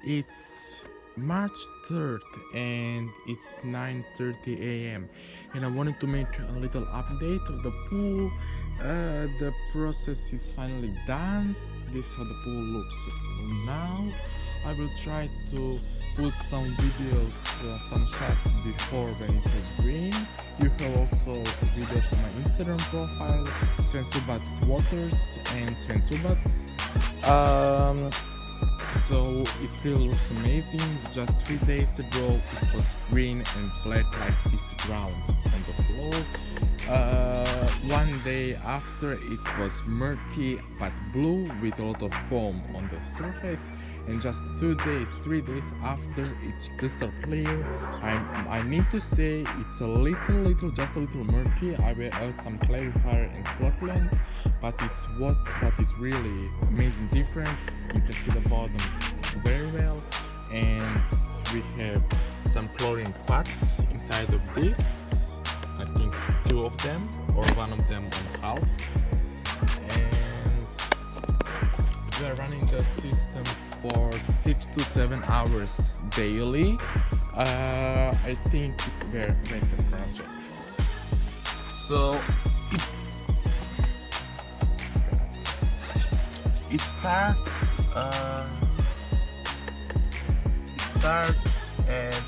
It's March 3rd and it's 9:30 a.m. and I wanted to make a little update of the pool. The process is finally done. This is how the pool looks now. I will try to put some videos, some shots before when it was green. You have also videos on my Instagram profile, Sven Š Waters and Sven Š. So it really looks amazing. Just 3 days ago it was green and black like this ground on the floor. One day after it was murky but blue with a lot of foam on the surface, and just 3 days after it's crystal clear. I need to say it's just a little murky. I will add some clarifier and flocculant, but it's really amazing difference. You can see the bottom very well, and we have some chlorine parts inside of this. I think 2 of them or 1 of them on half, and we are running the system for 6 to 7 hours daily. I think it's a very better project. So it starts at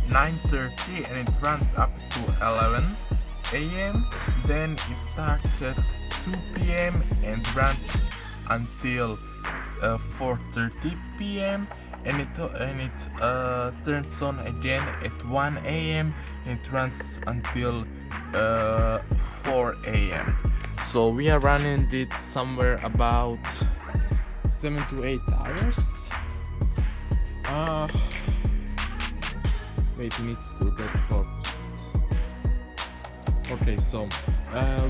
9:30 and it runs up to 11 a.m. Then it starts at 2 p.m. and runs until 4:30 p.m. and it turns on again at 1 a.m. and it runs until 4 a.m. So we are running it somewhere about 7 to 8 hours. Wait, it needs to get focused. Okay, so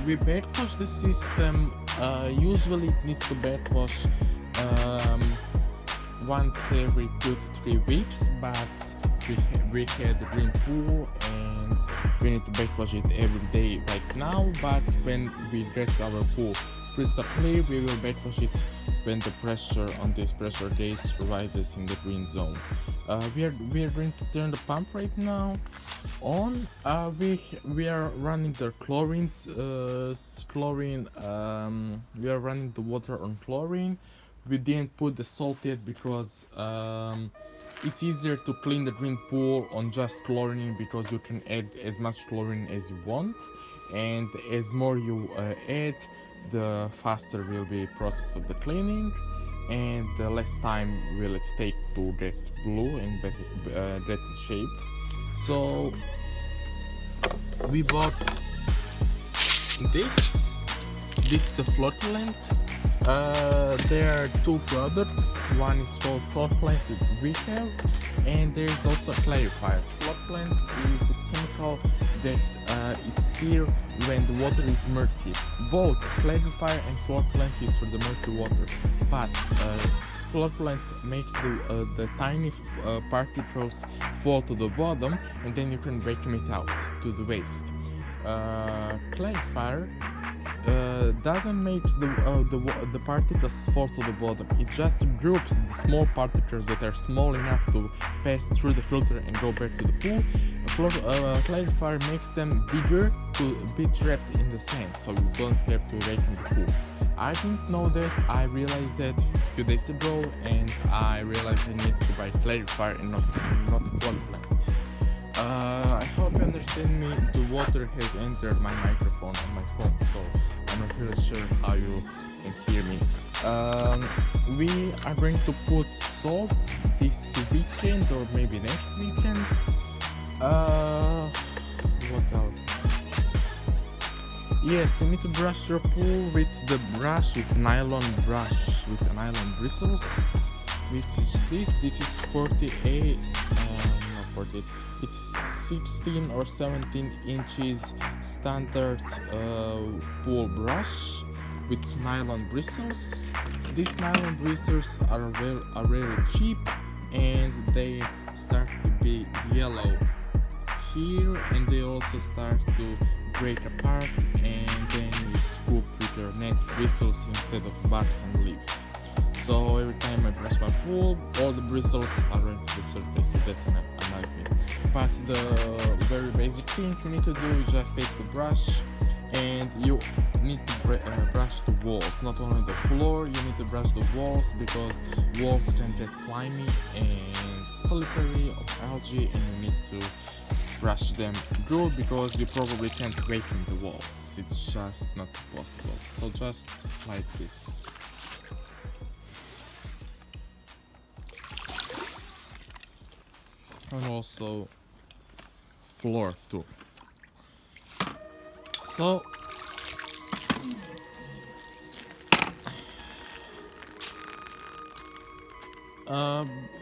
we backwash the system. Usually it needs to backwash once every 2 to 3 weeks, but we had the green pool and we need to backwash it every day right now. But when we get our pool crystal clear, we will backwash it when the pressure on this pressure gauge rises in the green zone. We are going to turn the pump right now on. We are running the chlorine. We are running the water on chlorine. We didn't put the salt yet because it's easier to clean the green pool on just chlorine, because you can add as much chlorine as you want, and as more you add, the faster will be process of the cleaning, and the less time will it take to get blue and get shape. So we bought this is a flocculant. There are 2 products. One is called flocculant that we have, and there is also a clarifier. Flocculant is a chemical that is here when the water is murky. Both clarifier and flocculant is for the murky water, but flocculant makes the tiny particles fall to the bottom, and then you can vacuum it out to the waste. Clarifier doesn't make the particles fall to the bottom. It just groups the small particles that are small enough to pass through the filter and go back to the pool. Clarifier makes them bigger to be trapped in the sand, so you don't have to vacuum the pool. I didn't know that. I realized that a few days ago, and I realized I need to buy clarifier and not flocculant. I hope you understand me. The water has entered my microphone on my phone, so I'm not really sure how you can hear me. We are going to put salt this weekend or maybe next weekend. What else? Yes, you need to brush your pool with the brush, with a nylon brush, with a nylon bristles, which is this. This is 48, not 48. It's 16 or 17 inches standard pool brush with nylon bristles. These nylon bristles are very cheap, and they start to be yellow here, and they also start to break apart, and then you scoop with your net bristles instead of barks and leaves. So every time I brush my pool, all the bristles are on the surface, so that's annoys me. But the very basic thing you need to do is just take the brush and you need to brush the walls, not only the floor. You need to brush the walls because walls can get slimy and slippery of algae, and you need to brush them good because you probably can't vacuum the walls. It's just not possible. So just like this. And also floor too. So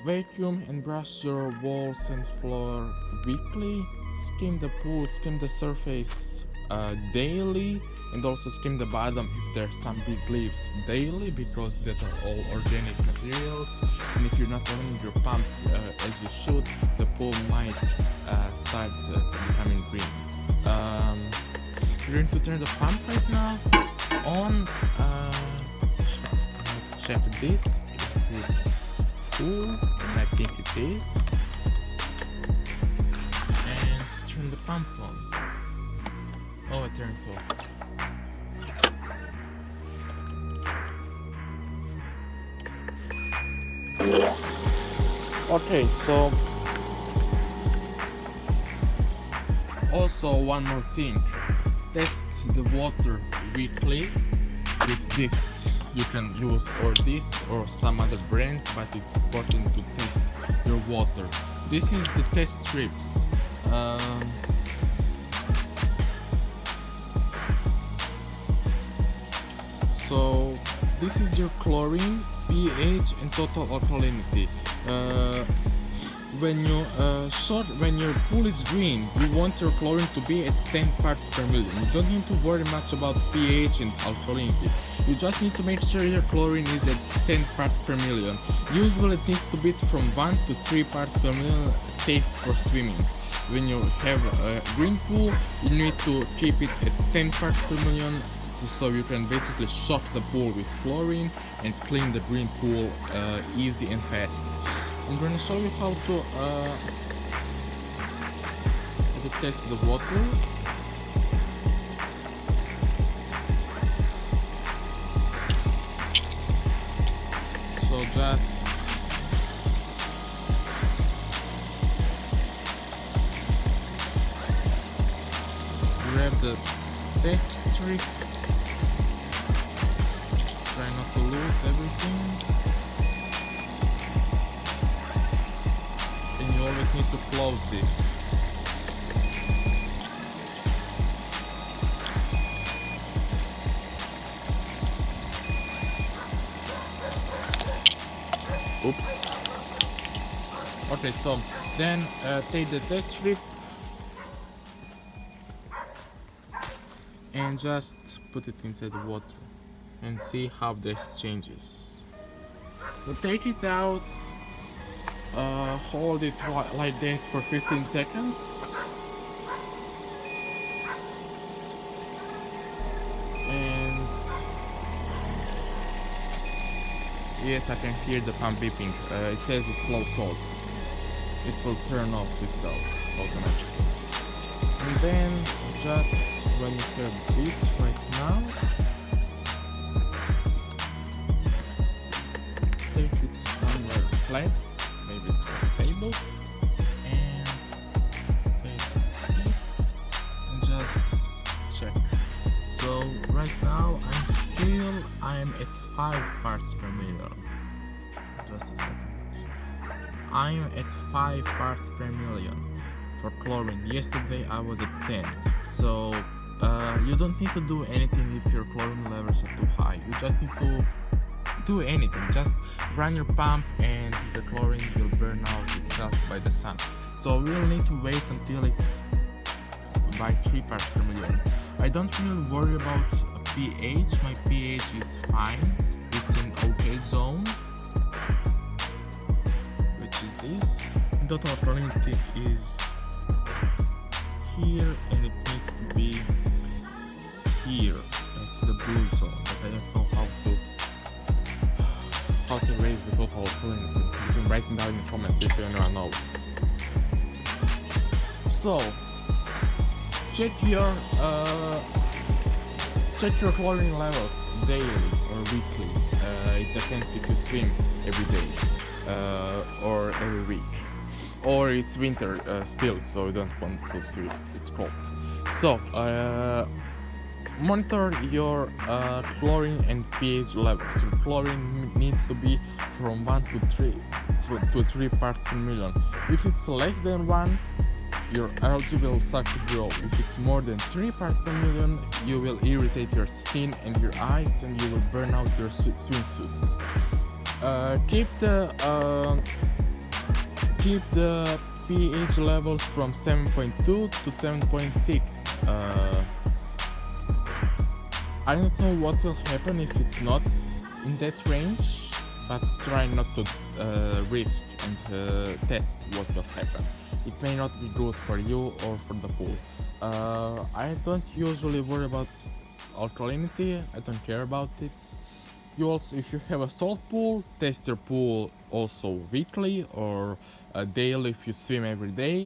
vacuum and brush your walls and floor weekly. Skim the pool, skim the surface daily, and also skim the bottom if there's some big leaves daily, because that are all organic materials. And if you're not running your pump as you should, the pool might start becoming green. We're going to turn the pump right now on. Check this if it's full, and I think it is. And turn the pump on. Oh, I turned it off. Okay, so also one more thing, test the water weekly with this. You can use or this or some other brand, but it's important to test your water. This is the test strips. So this is your chlorine, pH, and total alkalinity. When your pool is green, you want your chlorine to be at 10 parts per million. You don't need to worry much about pH and alkalinity. You just need to make sure your chlorine is at 10 parts per million. Usually it needs to be from 1 to 3 parts per million, safe for swimming. When you have a green pool, you need to keep it at 10 parts per million, so you can basically shock the pool with chlorine and clean the green pool easy and fast. I'm going to show you how to test the water. So just grab the test strip. Try not to lose everything. And you always need to close this. Oops. Okay, so then take the test strip and just put it inside the water and see how this changes. So take it out, hold it like that for 15 seconds, and yes, I can hear the pump beeping. It says it's low salt. It will turn off itself automatically. And then just when you have this right now, take it somewhere flat, maybe it's on the table, and set this and just check. So right now I'm at 5 parts per million. Just a second. I'm at 5 parts per million for chlorine. Yesterday I was at 10. So you don't need to do anything if your chlorine levels are too high. You just need to do anything. Just run your pump and the chlorine will burn out itself by the sun. So we'll need to wait until it's by 3 parts per million. I don't really worry about pH. My pH is fine. It's in okay zone, which is this. Total alkalinity is here, and it needs to be here. That's the blue zone, but I don't know how to raise the total alkalinity. You can write it down in the comments if anyone knows. So, check your chlorine levels daily or weekly. It depends if you swim every day or every week. Or it's winter still, so you don't want to swim, it's cold. So, monitor your chlorine and pH levels. Your chlorine needs to be from 1 to 3 parts per million. If it's less than 1, your algae will start to grow. If it's more than 3 parts per million, you will irritate your skin and your eyes, and you will burn out your swimsuits. Keep the pH levels from 7.2 to 7.6. I don't know what will happen if it's not in that range, but try not to risk and test what will happen. It may not be good for you or for the pool. I don't usually worry about alkalinity, I don't care about it. You also, if you have a salt pool, test your pool also weekly or daily if you swim every day.